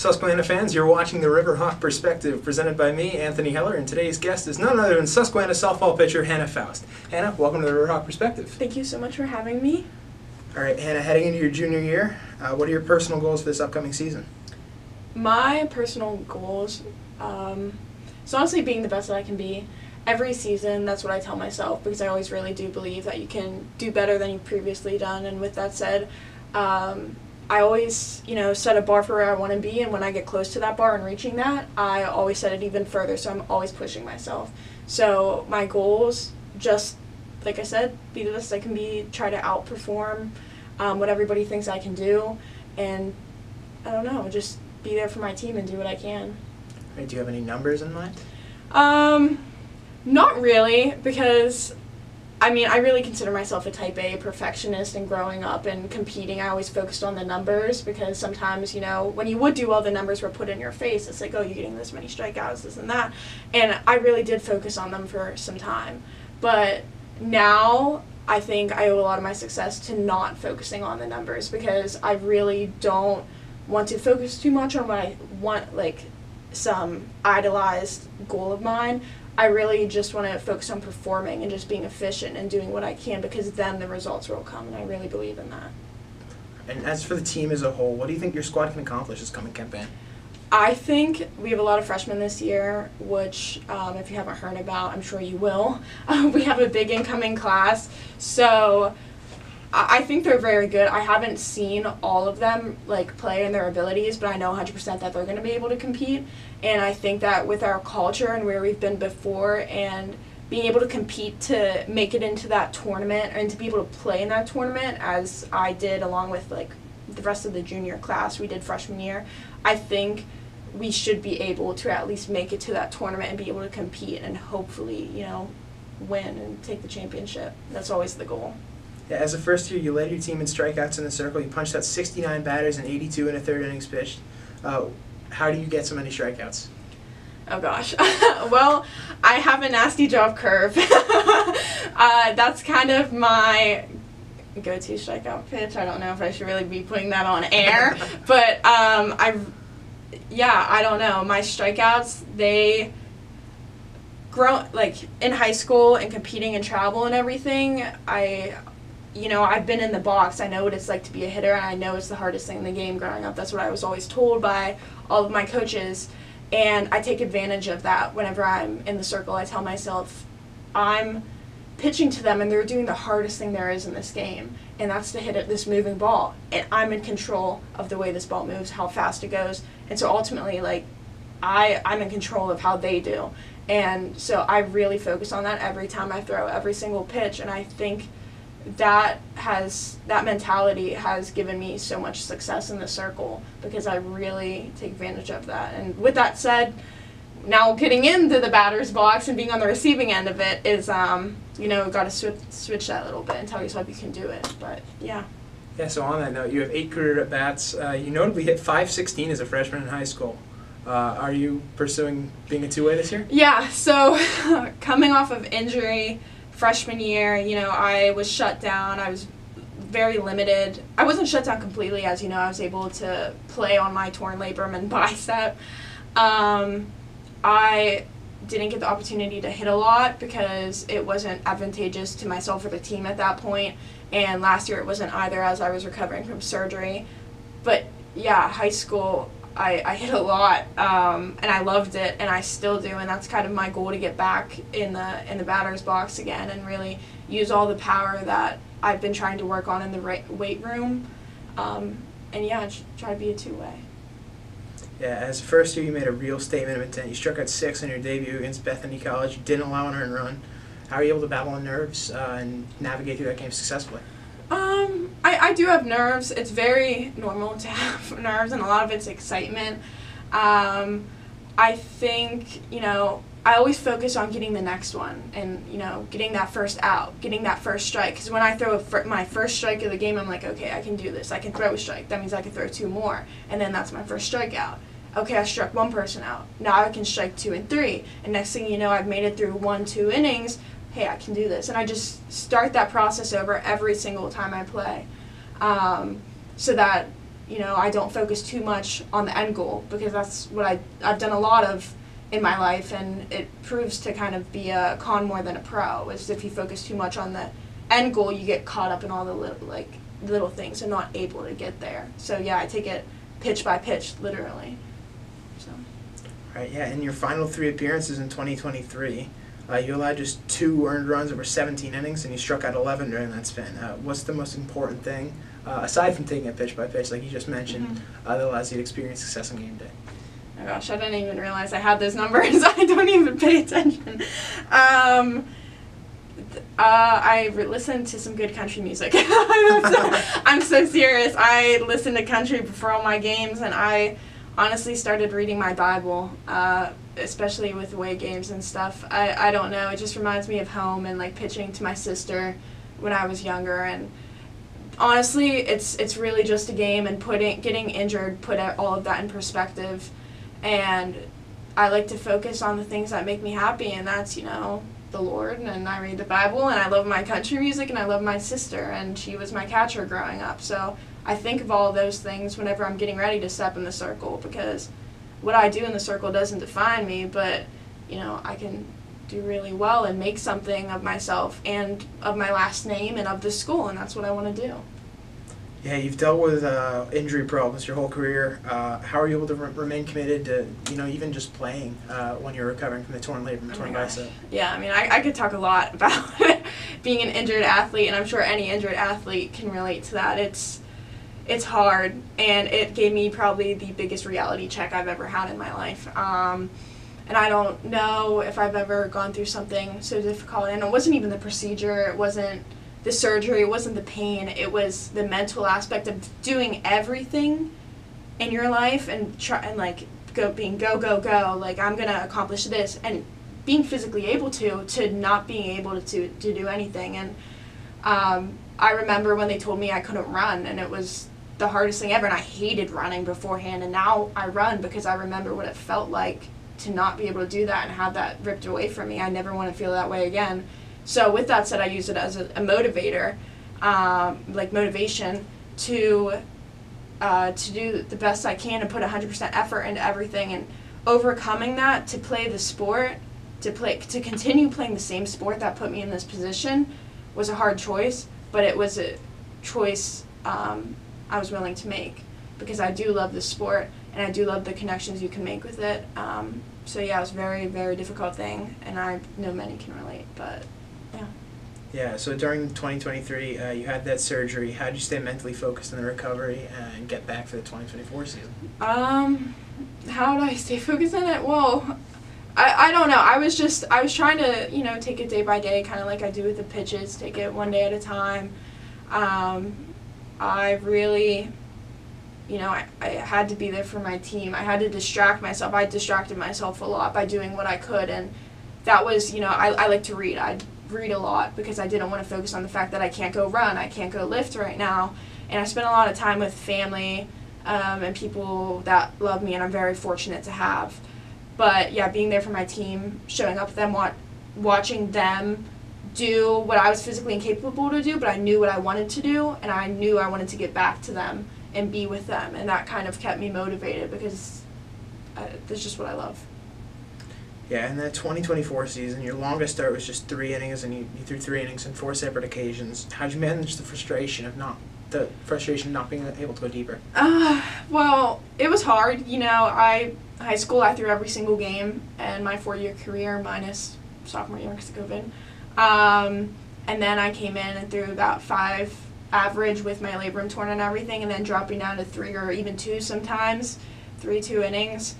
Susquehanna fans, you're watching the Riverhawk Perspective, presented by me, Anthony Heller, and today's guest is none other than Susquehanna softball pitcher Hannah Foust. Hannah, welcome to the Riverhawk Perspective. Thank you so much for having me. All right, Hannah, heading into your junior year, what are your personal goals for this upcoming season? My personal goals, is honestly being the best that I can be. Every season, that's what I tell myself, because I always really do believe that you can do better than you've previously done. And with that said, I always, set a bar for where I want to be, and when I get close to that bar and reaching that, I always set it even further, so I'm always pushing myself. So my goals, just like I said, be the best I can be, try to outperform what everybody thinks I can do, and I don't know, just be there for my team and do what I can. Right, do you have any numbers in mind? Not really, because I really consider myself a type A perfectionist, and growing up and competing, I always focused on the numbers, because sometimes, when you would do well, the numbers were put in your face. It's like, oh, you're getting this many strikeouts, this and that. And I really did focus on them for some time. But now, I think I owe a lot of my success to not focusing on the numbers, because I really don't want to focus too much on what I want, like some idolized goal of mine. I really just want to focus on performing and just being efficient and doing what I can, because then the results will come, and I really believe in that. And as for the team as a whole, what do you think your squad can accomplish this coming campaign? I think we have a lot of freshmen this year, which if you haven't heard about, I'm sure you will. We have a big incoming class, so I think they're very good. I haven't seen all of them play in their abilities, but I know 100% that they're going to be able to compete. And I think that with our culture and where we've been before, and being able to compete to make it into that tournament, and to be able to play in that tournament, as I did along with the rest of the junior class we did freshman year, I think we should be able to at least make it to that tournament and be able to compete and hopefully, win and take the championship. That's always the goal. Yeah, as a first year, you led your team in strikeouts in the circle. You punched out 69 batters and 82 in a third innings pitched. How do you get so many strikeouts? Oh gosh. Well, I have a nasty drop curve. That's kind of my go-to strikeout pitch. I don't know if I should really be putting that on air, but I don't know. My strikeouts, they grow in high school and competing in travel and everything. I've been in the box. I know what it's like to be a hitter, and I know it's the hardest thing in the game growing up. That's what I was always told by all of my coaches, and I take advantage of that whenever I'm in the circle. I tell myself, I'm pitching to them, and they're doing the hardest thing there is in this game, and that's to hit this moving ball, and I'm in control of the way this ball moves, how fast it goes, and so ultimately, I'm in control of how they do, and so I really focus on that every time I throw, every single pitch, and I think that mentality has given me so much success in the circle, because I really take advantage of that. And with that said, now getting into the batter's box and being on the receiving end of it is, got to switch that a little bit and tell yourself you can do it. But yeah. Yeah, so on that note, you have 8 career at-bats. You notably hit .516 as a freshman in high school. Are you pursuing being a two-way this year? Yeah, so coming off of injury, freshman year, I was shut down. I was very limited. I wasn't shut down completely, as I was able to play on my torn labrum and bicep. I didn't get the opportunity to hit a lot because it wasn't advantageous to myself or the team at that point. And last year it wasn't either, as I was recovering from surgery. But yeah, high school, I hit a lot, and I loved it, and I still do, and that's kind of my goal, to get back in the batter's box again and really use all the power that I've been trying to work on in the weight room, and yeah, try to be a two-way. Yeah, as a first year, you made a real statement of intent. You struck out 6 in your debut against Bethany College. You didn't allow an earned run. How are you able to battle on nerves and navigate through that game successfully? I do have nerves. It's very normal to have nerves, and a lot of it's excitement. I think, I always focus on getting the next one and, getting that first out, getting that first strike. Because when I throw my first strike of the game, I'm like, okay, I can do this. I can throw a strike. That means I can throw 2 more. And then that's my first strikeout. Okay, I struck 1 person out. Now I can strike 2 and 3. And next thing you know, I've made it through 1-2 innings. Hey, I can do this. And I just start that process over every single time I play. So that I don't focus too much on the end goal, because that's what I've done a lot of in my life, and it proves to kind of be a con more than a pro, is if you focus too much on the end goal, you get caught up in all the little things and not able to get there. So yeah, I take it pitch by pitch, literally. So. Right, yeah, in your final 3 appearances in 2023, you allowed just 2 earned runs over 17 innings, and you struck out 11 during that span. What's the most important thing, aside from taking it pitch by pitch, like you just mentioned, that allows you to experience success on game day? Oh gosh, I didn't even realize I had those numbers. I don't even pay attention. I listen to some good country music. I'm so serious. I listen to country before all my games, and I honestly started reading my Bible, especially with away games and stuff. I don't know, it just reminds me of home and like pitching to my sister when I was younger, and honestly it's really just a game, and getting injured put all of that in perspective, and I like to focus on the things that make me happy, and that's, the Lord, and I read the Bible, and I love my country music, and I love my sister, and she was my catcher growing up. So I think of all those things whenever I'm getting ready to step in the circle, because what I do in the circle doesn't define me, but I can do really well and make something of myself and of my last name and of the school, and that's what I want to do. Yeah, you've dealt with injury problems your whole career. How are you able to remain committed to, even just playing when you're recovering from the torn labrum, torn bicep? Yeah, I could talk a lot about being an injured athlete, and I'm sure any injured athlete can relate to that. It's hard, and it gave me probably the biggest reality check I've ever had in my life. And I don't know if I've ever gone through something so difficult, and it wasn't even the procedure, it wasn't the surgery, it wasn't the pain, it was the mental aspect of doing everything in your life and go, like I'm gonna accomplish this, and being physically able to not being able to do anything. And I remember when they told me I couldn't run, and it was the hardest thing ever, and I hated running beforehand, and now I run because I remember what it felt like to not be able to do that and have that ripped away from me. I never want to feel that way again. So with that said, I use it as a motivator, like motivation to do the best I can and put 100% effort into everything, and overcoming that to play the sport, to continue playing the same sport that put me in this position was a hard choice, but it was a choice I was willing to make, because I do love the sport and I do love the connections you can make with it. So yeah, it was a very, very difficult thing, and I know many can relate, but yeah. Yeah, so during 2023, you had that surgery. How did you stay mentally focused on the recovery and get back for the 2024 season? How did I stay focused on it? Well, I don't know. I was trying to, take it day by day, kind of like I do with the pitches, take it one day at a time. I really, I had to be there for my team. I had to distract myself. I distracted myself a lot by doing what I could, and that was, I like to read. I'd read a lot because I didn't want to focus on the fact that I can't go run, I can't go lift right now, and I spent a lot of time with family and people that love me, and I'm very fortunate to have. But yeah, being there for my team, showing up with them, watching them do what I was physically incapable to do, but I knew what I wanted to do, and I knew I wanted to get back to them and be with them, and that kind of kept me motivated, because that's just what I love. Yeah, in that 2024 season, your longest start was just 3 innings, and you threw 3 innings on 4 separate occasions. How did you manage the frustration of not being able to go deeper? Well, it was hard. High school, I threw every single game, and my 4-year career, minus sophomore year because of COVID. And then I came in and threw about 5 average with my labrum torn and everything, and then dropping down to 3 or even 2 sometimes, 2 innings.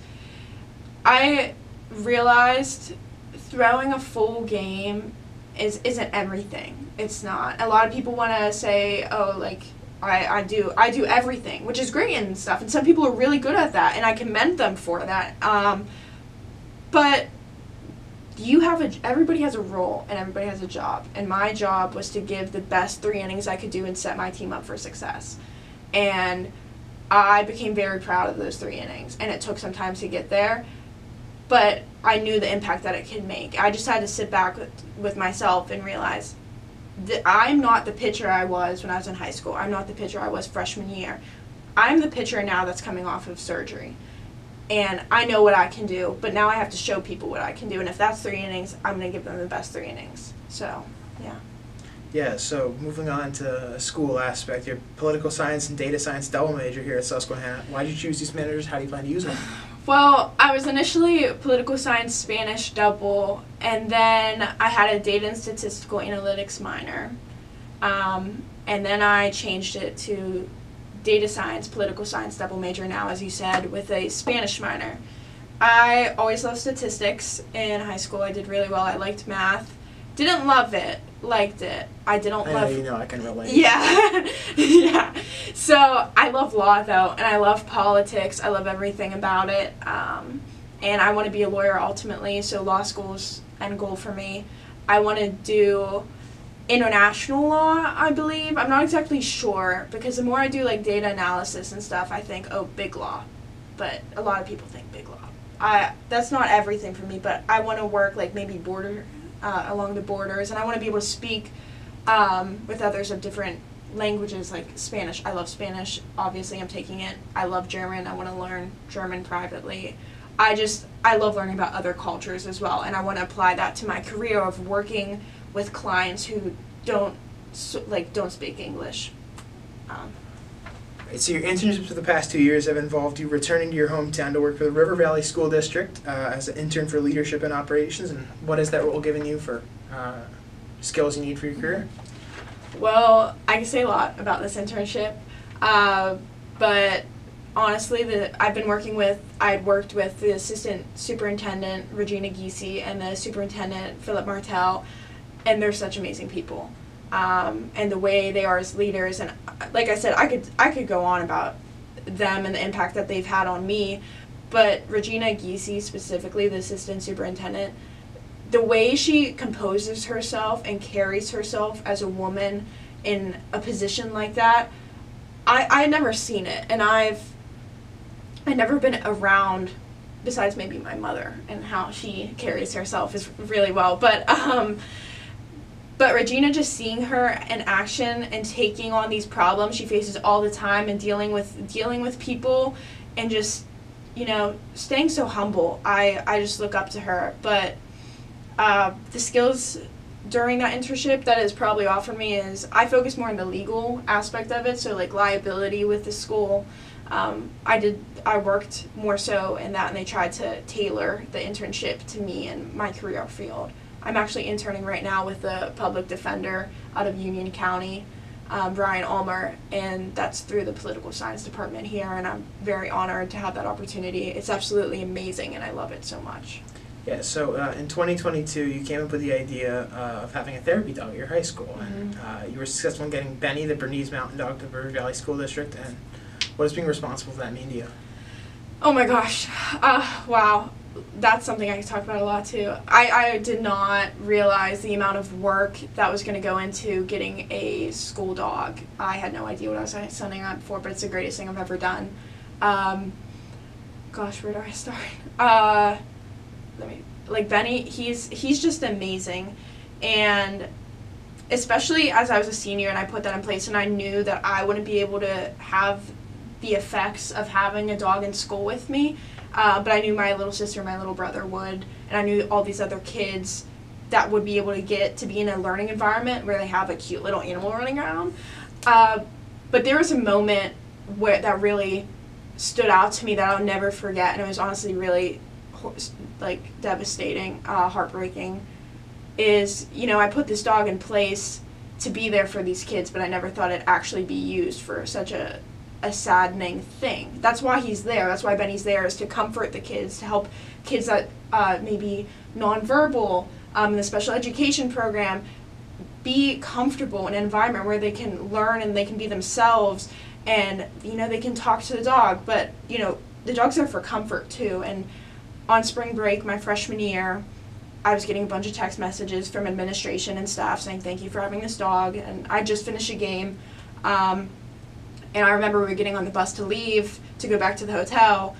I realized throwing a full game isn't everything. It's not. A lot of people want to say, oh, like, I do everything, which is great and stuff, and some people are really good at that, and I commend them for that. But everybody has a role and everybody has a job, and my job was to give the best 3 innings I could do and set my team up for success. And I became very proud of those 3 innings, and it took some time to get there, but I knew the impact that it could make. I just had to sit back with myself and realize that I'm not the pitcher I was when I was in high school. I'm not the pitcher I was freshman year. I'm the pitcher now that's coming off of surgery. And I know what I can do, but now I have to show people what I can do. And if that's 3 innings, I'm going to give them the best 3 innings. So, yeah. Yeah, so moving on to a school aspect, you're political science and data science double major here at Susquehanna. Why did you choose these majors? How do you plan to use them? Well, I was initially political science Spanish double, and then I had a data and statistical analytics minor. And then I changed it to data science, political science double major now, as you said, with a Spanish minor. I always loved statistics in high school. I did really well. I liked math. Didn't love it. Liked it. I didn't love... I can relate. Yeah. Yeah. So I love law, though, and I love politics. I love everything about it. And I want to be a lawyer ultimately, so law school's end goal for me. I want to do international law, I believe. I'm not exactly sure, because the more I do like data analysis and stuff, I think, oh, big law. But a lot of people think big law. That's not everything for me, but I want to work like maybe along the borders, and I want to be able to speak with others of different languages, like Spanish. I love Spanish. Obviously, I'm taking it. I love German. I want to learn German privately. I love learning about other cultures as well, and I want to apply that to my career of working with clients who don't speak English. So your internships for the past 2 years have involved you returning to your hometown to work for the River Valley School District as an intern for leadership and operations. And what has that role given you for skills you need for your career? Well, I can say a lot about this internship, but honestly, I'd worked with the assistant superintendent, Regina Giese, and the superintendent, Philip Martel, and they're such amazing people. And the way they are as leaders, and like I said, I could go on about them and the impact that they've had on me, but Regina Giese specifically, the assistant superintendent, the way she composes herself and carries herself as a woman in a position like that, I had never seen it, and I'd never been around, besides maybe my mother, and how she carries herself is really well, but Regina, just seeing her in action and taking on these problems she faces all the time and dealing with people and just, staying so humble, I just look up to her. But the skills during that internship that has probably offered me is I focus more on the legal aspect of it, so like liability with the school. I worked more so in that, and they tried to tailor the internship to me and my career field. I'm actually interning right now with the public defender out of Union County, Brian Ulmer, and that's through the political science department here, and I'm very honored to have that opportunity. It's absolutely amazing, and I love it so much. Yeah, so in 2022, you came up with the idea of having a therapy dog at your high school, and you were successful in getting Benny, the Bernese Mountain Dog, to the River Valley School District. And what does being responsible for that mean to you? Oh my gosh, wow. That's something I can talk about a lot too. I did not realize the amount of work that was going to go into getting a school dog. I had no idea what I was signing up for, but it's the greatest thing I've ever done. Gosh, where do I start? Benny, he's just amazing, and especially as I was a senior and I put that in place and I knew that I wouldn't be able to have the effects of having a dog in school with me. But I knew my little sister and my little brother would, and I knew all these other kids that would be able to get to be in a learning environment where they have a cute little animal running around. But there was a moment that really stood out to me that I'll never forget, and it was honestly really devastating, heartbreaking, is, I put this dog in place to be there for these kids, but I never thought it'd actually be used for such a saddening thing. That's why he's there. That's why Benny's there, is to comfort the kids, to help kids that maybe nonverbal in the special education program be comfortable in an environment where they can learn and they can be themselves, and they can talk to the dog, but the dog's there for comfort too. And on spring break my freshman year, I was getting a bunch of text messages from administration and staff saying thank you for having this dog, and I just finished a game. And I remember we were getting on the bus to leave to go back to the hotel,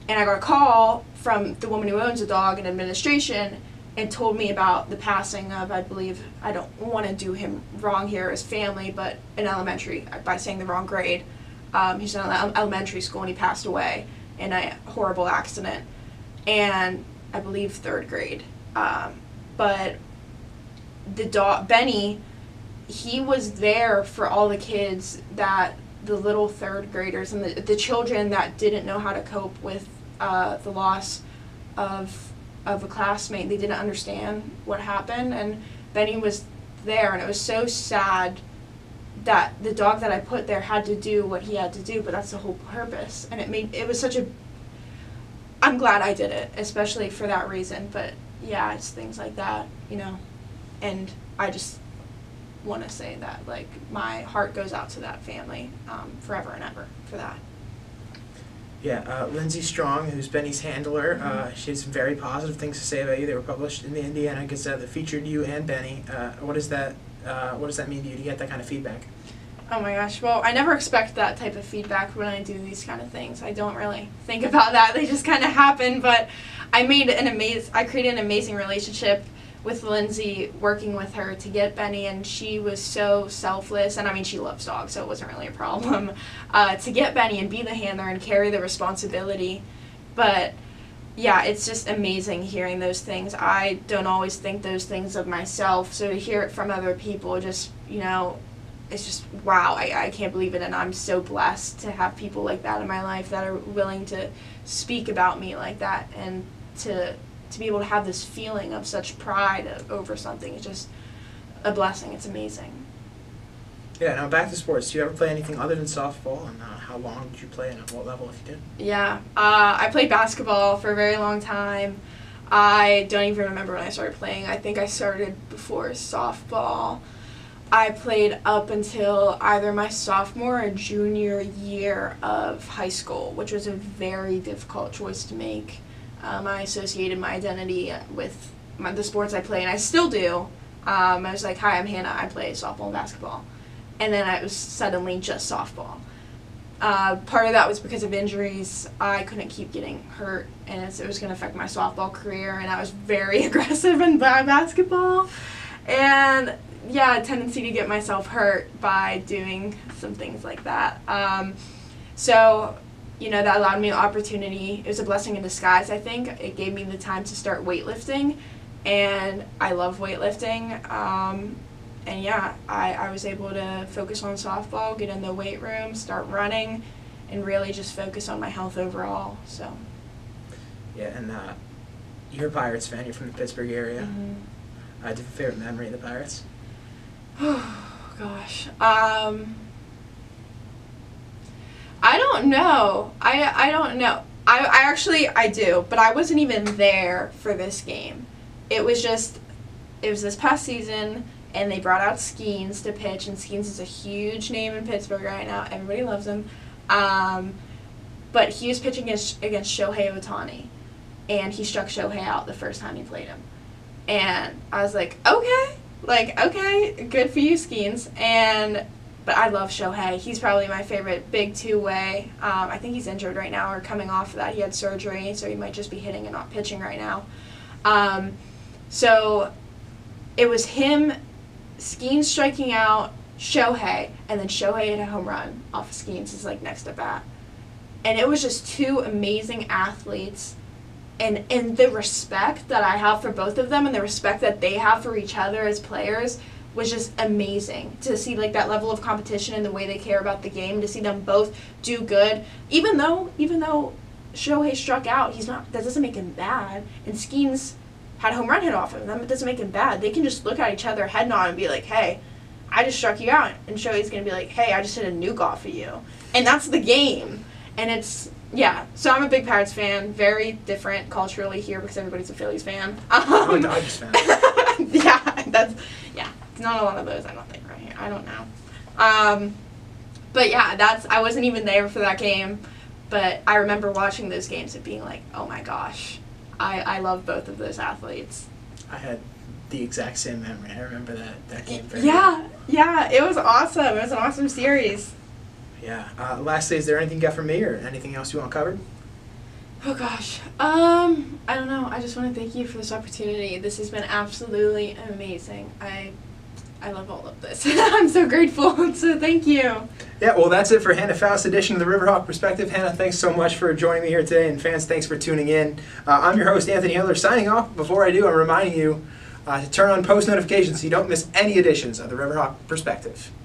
and I got a call from the woman who owns the dog in administration and told me about the passing of, I believe, I don't want to do him wrong here, his family, but in elementary, by saying the wrong grade. He's in elementary school, and he passed away in a horrible accident, and I believe 3rd grade. But the dog, Benny, he was there for all the kids the little 3rd graders and the children that didn't know how to cope with the loss of a classmate. They didn't understand what happened, and Benny was there, and it was so sad that the dog that I put there had to do what he had to do, but that's the whole purpose. And it was such a, I'm glad I did it, especially for that reason. But yeah, it's things like that, and I just want to say that, like, my heart goes out to that family forever and ever for that. Yeah, Lindsay Strong, who's Benny's handler, she had some very positive things to say about you. They were published in the Indiana Gazette that featured you and Benny. What does that mean to you to get that kind of feedback? Oh my gosh, well, I never expect that type of feedback when I do these kind of things. I don't really think about that. They just kind of happen, but I created an amazing relationship with Lindsay, working with her to get Benny, and she was so selfless, and I mean, she loves dogs, so it wasn't really a problem, to get Benny and be the handler and carry the responsibility. But yeah, it's just amazing hearing those things. I don't always think those things of myself, so to hear it from other people, just, it's just, wow, I can't believe it, and I'm so blessed to have people like that in my life that are willing to speak about me like that, and to be able to have this feeling of such pride over something. It's just a blessing. It's amazing. Yeah, now back to sports. Do you ever play anything other than softball, and how long did you play, and at what level, if you did? Yeah, I played basketball for a very long time. I don't even remember when I started playing. I think I started before softball. I played up until either my sophomore or junior year of high school, which was a very difficult choice to make. I associated my identity with the sports I play, and I still do. I was like, hi, I'm Hannah, I play softball and basketball. And then I was suddenly just softball. Part of that was because of injuries. I couldn't keep getting hurt, and it was going to affect my softball career, and I was very aggressive in basketball. And yeah, a tendency to get myself hurt by doing some things like that. So that allowed me an opportunity. It was a blessing in disguise, I think. It gave me the time to start weightlifting, and I love weightlifting. And yeah, I was able to focus on softball, get in the weight room, start running, and really just focus on my health overall. So. Yeah, and you're a Pirates fan. You're from the Pittsburgh area. Mm-hmm. Do you have a favorite memory of the Pirates? Oh, gosh. I don't know. I don't know. I do, but I wasn't even there for this game. It was this past season, and they brought out Skeens to pitch, and Skeens is a huge name in Pittsburgh right now. Everybody loves him. But he was pitching against Shohei Ohtani, and he struck Shohei out the first time he played him. And I was like, okay, good for you, Skeens. But I love Shohei. He's probably my favorite big two-way. I think he's injured right now or coming off of that. He had surgery, so he might just be hitting and not pitching right now. So it was him, Skeens striking out Shohei, and then Shohei hit a home run off of Skeens' next at bat. And it was just two amazing athletes. And the respect that I have for both of them and the respect that they have for each other as players was just amazing to see that level of competition and the way they care about the game, to see them both do good. Even though Shohei struck out, that doesn't make him bad. And Skeens had a home run hit off of him. It doesn't make him bad. They can just look at each other head nod and be like, hey, I just struck you out. And Shohei's going to be like, hey, I just hit a nuke off of you. And that's the game. And yeah, so I'm a big Pirates fan. Very different culturally here because everybody's a Phillies fan. I'm a Dodgers fan. Yeah, not a lot of those, I don't think, right here. I don't know. But yeah, I wasn't even there for that game, but I remember watching those games and being like, oh my gosh, I love both of those athletes. I had the exact same memory. I remember that game very well. Yeah, it was awesome. It was an awesome series. Yeah. Lastly, is there anything you got for me or anything else you want covered? Oh gosh. I don't know. I just want to thank you for this opportunity. This has been absolutely amazing. I I love all of this. I'm so grateful. So thank you. Yeah, well, that's it for Hannah Foust edition of the Riverhawk Perspective. Hannah, thanks so much for joining me here today, and fans, thanks for tuning in. I'm your host, Anthony Hiller, signing off. Before I do, I'm reminding you to turn on post notifications so you don't miss any editions of the Riverhawk Perspective.